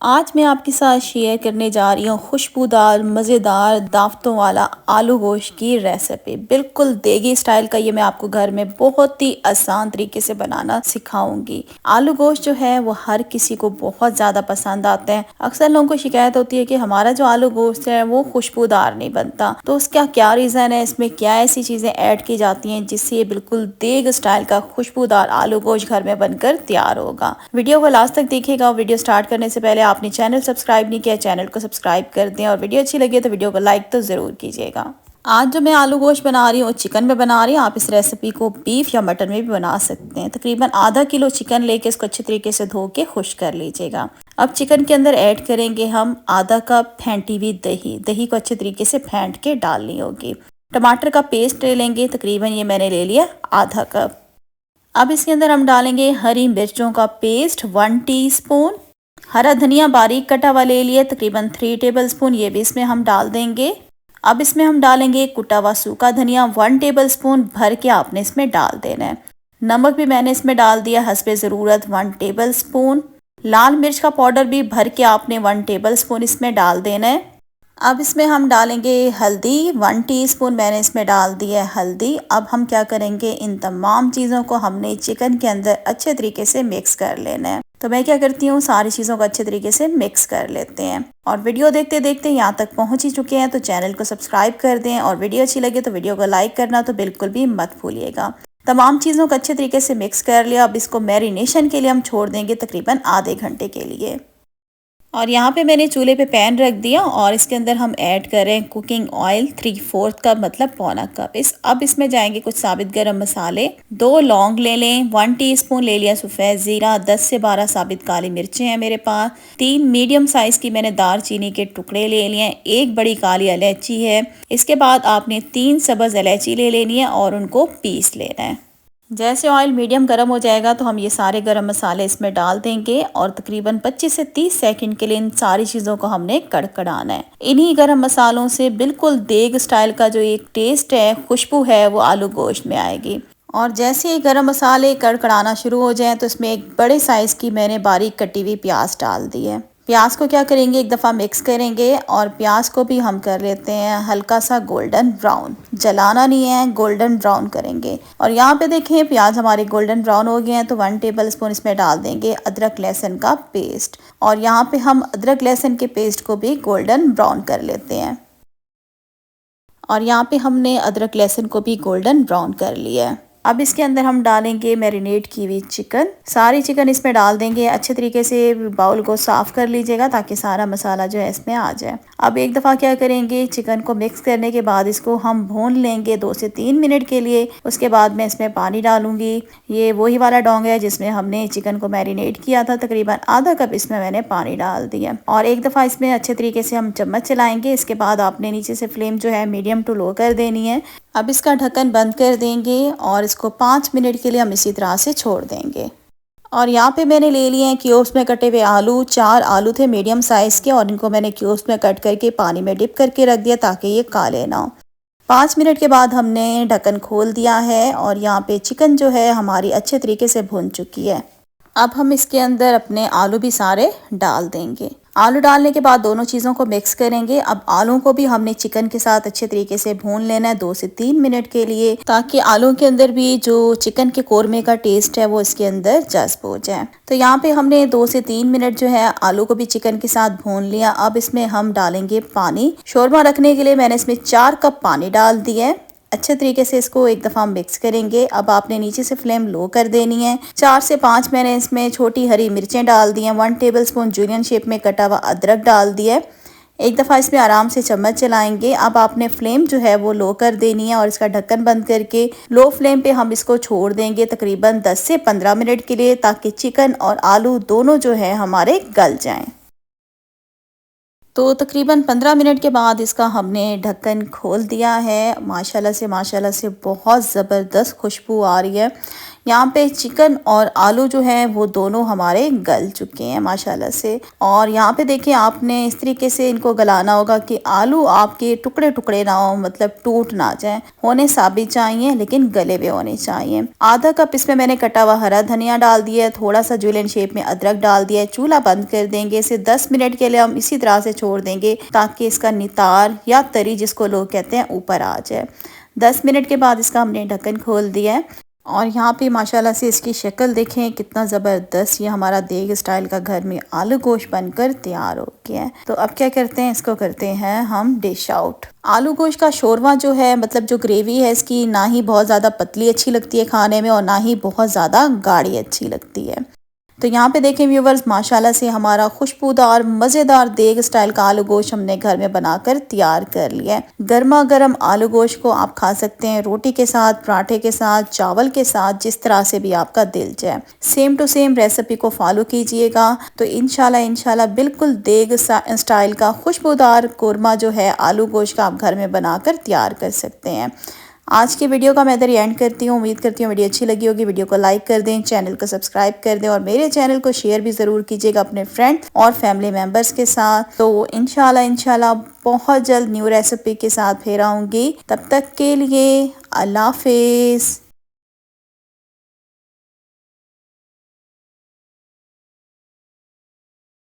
आज मैं आपके साथ शेयर करने जा रही हूँ खुशबूदार मज़ेदार दावतों वाला आलू गोश्त की रेसिपी। बिल्कुल देगी स्टाइल का ये मैं आपको घर में बहुत ही आसान तरीके से बनाना सिखाऊंगी। आलू गोश्त जो है वो हर किसी को बहुत ज़्यादा पसंद आता है। अक्सर लोगों को शिकायत होती है कि हमारा जो आलू गोश्त है वो खुशबूदार नहीं बनता, तो उसका क्या रीज़न है, इसमें क्या ऐसी चीज़ें ऐड की जाती हैं जिससे ये बिल्कुल देग स्टाइल का खुशबूदार आलू गोश्त घर में बनकर तैयार होगा। वीडियो को लास्ट तक देखिएगा। वीडियो स्टार्ट करने से पहले आपने चैनल सब्सक्राइब नहीं किया, चैनल को सब्सक्राइब कर दें और वीडियो अच्छी लगी तो वीडियो को लाइक तो ज़रूर कीजिएगा। आज जो मैं आलू गोश्त बना रही हूँ चिकन में बना रही हूँ। आप इस रेसिपी को बीफ या मटन में भी बना सकते हैं। तकरीबन आधा किलो चिकन लेके इसको अच्छे तरीके से धो के खुश्क कर लीजिएगा। अब चिकन के अंदर ऐड करेंगे हम आधा कप फेंटी हुई दही। दही को अच्छे तरीके से फेंट के डालनी होगी। टमाटर का पेस्ट ले लेंगे, तकरीबन ये मैंने ले लिया आधा कप। अब इसके अंदर हम डालेंगे हरी मिर्चों का पेस्ट 1 टीस्पून। हरा धनिया बारीक कटा हुआ ले लिए, तकरीबन 3 टेबलस्पून, ये भी इसमें हम डाल देंगे। अब इसमें हम डालेंगे कुटा हुआ सूखा धनिया 1 टेबलस्पून भर के आपने इसमें डाल देना है। नमक भी मैंने इसमें डाल दिया हस्बे ज़रूरत 1 टेबलस्पून। लाल मिर्च का पाउडर भी भर के आपने 1 टेबलस्पून इसमें डाल देना है। अब इसमें हम डालेंगे हल्दी 1 टीस्पून, मैंने इसमें डाल दी है हल्दी। अब हम क्या करेंगे, इन तमाम चीज़ों को हमने चिकन के अंदर अच्छे तरीके से मिक्स कर लेना है। तो मैं क्या करती हूँ, सारी चीज़ों को अच्छे तरीके से मिक्स कर लेते हैं। और वीडियो देखते देखते यहाँ तक पहुँच ही चुके हैं तो चैनल को सब्सक्राइब कर दें और वीडियो अच्छी लगे तो वीडियो को लाइक करना तो बिल्कुल भी मत भूलिएगा। तमाम चीज़ों को अच्छे तरीके से मिक्स कर लिया। अब इसको मैरिनेशन के लिए हम छोड़ देंगे तकरीबन आधे घंटे के लिए। और यहाँ पे मैंने चूल्हे पे पैन रख दिया और इसके अंदर हम ऐड करें कुकिंग ऑयल 3/4 कप, मतलब पौना कप। अब इसमें जाएंगे कुछ साबित गरम मसाले। 2 लौंग ले लें, 1 टीस्पून ले लिया सफ़ेद ज़ीरा, 10 से 12 साबित काली मिर्चें हैं मेरे पास। 3 मीडियम साइज़ की मैंने दालचीनी के टुकड़े ले लिए हैं। 1 बड़ी काली इलायची है। इसके बाद आपने 3 सब्ज़ इलायची ले लेनी है और उनको पीस लेना है। जैसे ऑयल मीडियम गर्म हो जाएगा तो हम ये सारे गरम मसाले इसमें डाल देंगे और तकरीबन 25 से 30 सेकंड के लिए इन सारी चीज़ों को हमने कड़कड़ाना है। इन्हीं गरम मसालों से बिल्कुल देग स्टाइल का जो एक टेस्ट है, खुशबू है, वो आलू गोश्त में आएगी। और जैसे ही गरम मसाले कड़कड़ाना शुरू हो जाएं तो इसमें एक बड़े साइज़ की मैंने बारीक कटी हुई प्याज डाल दी है। प्याज को क्या करेंगे, एक दफ़ा मिक्स करेंगे और प्याज को भी हम कर लेते हैं हल्का सा गोल्डन ब्राउन। जलाना नहीं है, गोल्डन ब्राउन करेंगे। और यहाँ पे देखें प्याज हमारे गोल्डन ब्राउन हो गए हैं तो 1 टेबलस्पून इसमें डाल देंगे अदरक लहसुन का पेस्ट। और यहाँ पे हम अदरक लहसुन के पेस्ट को भी गोल्डन ब्राउन कर लेते हैं। और यहाँ पे हमने अदरक लहसुन को भी गोल्डन ब्राउन कर लिया है। अब इसके अंदर हम डालेंगे मैरिनेट की हुई चिकन। सारी चिकन इसमें डाल देंगे। अच्छे तरीके से बाउल को साफ कर लीजिएगा ताकि सारा मसाला जो है इसमें आ जाए। अब एक दफ़ा क्या करेंगे, चिकन को मिक्स करने के बाद इसको हम भून लेंगे 2 से 3 मिनट के लिए। उसके बाद मैं इसमें पानी डालूंगी। ये वही वाला डोंग है जिसमें हमने चिकन को मैरिनेट किया था। तकरीबन आधा कप इसमें मैंने पानी डाल दिया और एक दफ़ा इसमें अच्छे तरीके से हम चम्मच चलाएंगे। इसके बाद आपने नीचे से फ्लेम जो है मीडियम टू लो कर देनी है। अब इसका ढक्कन बंद कर देंगे और इसको 5 मिनट के लिए हम इसी तरह से छोड़ देंगे। और यहाँ पे मैंने ले लिए हैं क्यूब्स में कटे हुए आलू। 4 आलू थे मीडियम साइज़ के और इनको मैंने क्यूब्स में कट करके पानी में डिप करके रख दिया ताकि ये काले ना हो। 5 मिनट के बाद हमने ढक्कन खोल दिया है और यहाँ पे चिकन जो है हमारी अच्छे तरीके से भुन चुकी है। अब हम इसके अंदर अपने आलू भी सारे डाल देंगे। आलू डालने के बाद दोनों चीज़ों को मिक्स करेंगे। अब आलू को भी हमने चिकन के साथ अच्छे तरीके से भून लेना है 2 से 3 मिनट के लिए, ताकि आलू के अंदर भी जो चिकन के कोरमे का टेस्ट है वो इसके अंदर जज्ब हो जाए। तो यहाँ पे हमने 2 से 3 मिनट जो है आलू को भी चिकन के साथ भून लिया। अब इसमें हम डालेंगे पानी। शोरमा रखने के लिए मैंने इसमें 4 कप पानी डाल दिया है। अच्छे तरीके से इसको एक दफ़ा मिक्स करेंगे। अब आपने नीचे से फ्लेम लो कर देनी है। 4 से 5 मैंने इसमें छोटी हरी मिर्चें डाल दी हैं। 1 टेबलस्पून जूलियन शेप में कटा हुआ अदरक डाल दिया है। एक दफ़ा इसमें आराम से चम्मच चलाएंगे। अब आपने फ्लेम जो है वो लो कर देनी है और इसका ढक्कन बंद करके लो फ्लेम पे हम इसको छोड़ देंगे तकरीबन 10 से 15 मिनट के लिए, ताकि चिकन और आलू दोनों जो है हमारे गल जाएं। तो तकरीबन 15 मिनट के बाद इसका हमने ढक्कन खोल दिया है। माशाल्लाह से बहुत ज़बरदस्त खुशबू आ रही है। यहाँ पे चिकन और आलू जो है वो दोनों हमारे गल चुके हैं माशाल्लाह से। और यहाँ पे देखिए आपने इस तरीके से इनको गलाना होगा कि आलू आपके टुकड़े टुकड़े ना हो, मतलब टूट ना जाए, होने साबित चाहिए लेकिन गले हुए होने चाहिए। आधा कप इसमें मैंने कटा हुआ हरा धनिया डाल दिया है, थोड़ा सा जुलियन शेप में अदरक डाल दिया है। चूल्हा बंद कर देंगे, इसे 10 मिनट के लिए हम इसी तरह से छोड़ देंगे ताकि इसका नितार या तरी जिसको लोग कहते हैं ऊपर आ जाए। 10 मिनट के बाद इसका हमने ढक्कन खोल दिया है और यहाँ पे माशाल्लाह से इसकी शक्ल देखें कितना ज़बरदस्त, ये हमारा देग स्टाइल का घर में आलू गोश्त बनकर तैयार हो गया है। तो अब क्या करते हैं, इसको करते हैं हम डिश आउट। आलू गोश्त का शोरवा जो है, मतलब जो ग्रेवी है इसकी, ना ही बहुत ज़्यादा पतली अच्छी लगती है खाने में और ना ही बहुत ज़्यादा गाढ़ी अच्छी लगती है। तो यहाँ पे देखें व्यूवर्स, माशाल्लाह से हमारा खुशबूदार मज़ेदार देग स्टाइल का आलू गोश्त हमने घर में बनाकर तैयार कर लिया है। गर्मा गर्म आलू गोश्त को आप खा सकते हैं रोटी के साथ, पराठे के साथ, चावल के साथ, जिस तरह से भी आपका दिल चाहे। सेम टू सेम रेसिपी को फॉलो कीजिएगा तो इंशाल्लाह बिल्कुल देग स्टाइल का खुशबूदार कोरमा जो है आलू गोश्त का आप घर में बनाकर तैयार कर सकते हैं। आज की वीडियो का मैं इधर एंड करती हूँ। उम्मीद करती हूँ वीडियो अच्छी लगी होगी। वीडियो को लाइक कर दें, चैनल को सब्सक्राइब कर दें और मेरे चैनल को शेयर भी ज़रूर कीजिएगा अपने फ्रेंड और फैमिली मेम्बर्स के साथ। तो इंशाल्लाह बहुत जल्द न्यू रेसिपी के साथ फिर आऊँगी। तब तक के लिए अल्लाह हाफिज़।